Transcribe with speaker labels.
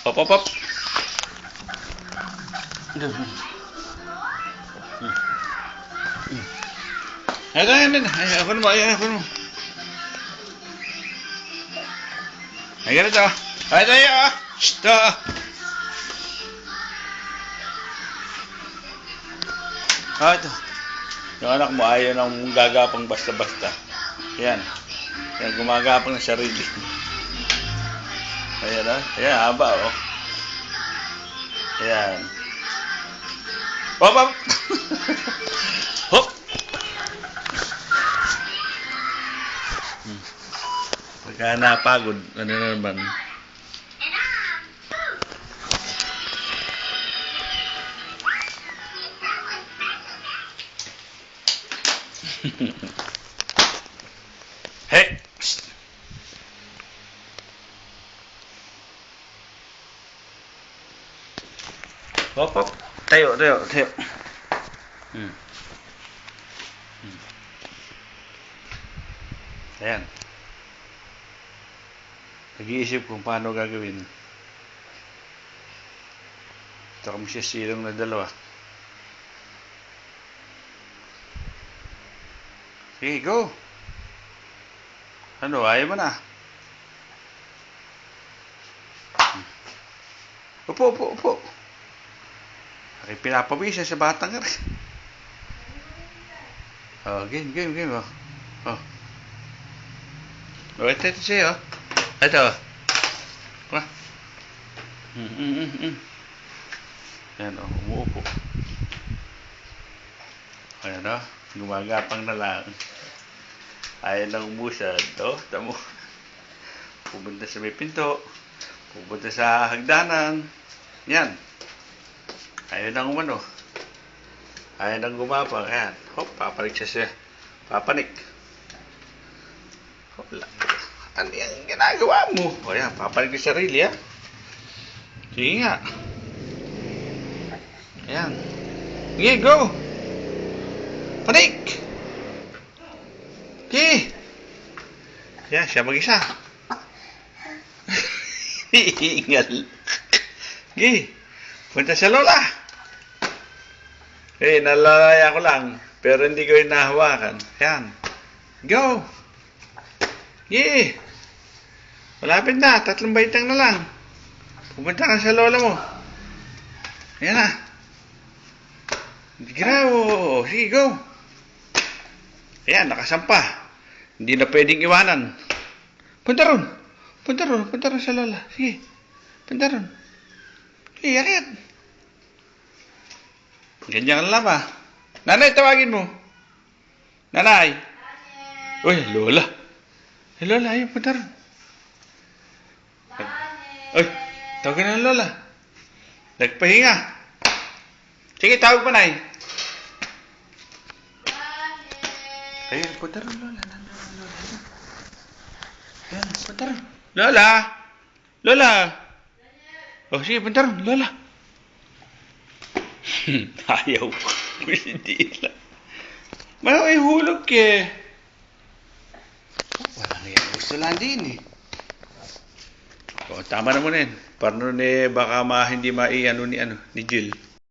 Speaker 1: Hop, hop, hop. Ayan. Ayun mo. Ay, ganito. Ay, tayo. Ito. Ito. Yung anak mo ayaw nang gagapang basta-basta. Yan. Yan, gumagapang ng sarili. Ayan, ayan, haba, oh. Ayan. Hop, hop. Hop. Pagka napagod, ano na naman. Hey! Hop, hop. Tayo. Ayan. Nag-iisip kung paano gagawin. Ito kami siya silong na dalawa. Sige, go! Ano, ayaw mo na? Upo. Ay, pinapawisa sa batang ka rin. Oh, game. Oh. Oh, ito siya, oh. Ito. Wah. Yan, oh, umuupo. Ayan, oh. Gumagapang na lang. Ayaw na umusad. Oh, tamo. Pupunta sa may pinto. Pupunta sa hagdanan. Yan. Ayaw nang umano. Ayaw nang gumapang. Ayan. Hop, papanik siya. Papanik. Hop lang. Ano yung ginagawa mo? O yan, papanik yung sarili, ha? Sige nga. Ayan. Sige, go! Panik! Sige! Yan, siya mag-isa. Hingal. Sige, punta sa lola. Eh, nalalaya ko lang. Pero hindi ko hinahawakan. Yan. Go! Sige! Malapit na. 3 baitang na lang. Pupunta ka sa lola mo. Ayan na. Grawo. Sige, go. Ayan, nakasampa. Hindi na pwedeng iwanan. Punta ron sa lola. Sige. Punta ron. Sige, yakit. Ganyan lang ba? Nanay, tawagin mo. Nanay. Uy, lola. Lola, ayaw, punta ron. Uy, tawagin na lola. Nagpahinga. Sige, tawag pa, nay. Ayun, punta ron, lola. Ayan, punta ron. Lola. Oh, sige, punta ron, lola. Ayaw. Hindi lang. May hulog eh. Walang yan. Gusto lang din eh. Oh, tama na muna yun. Parang baka hindi mai-ano ni Jill.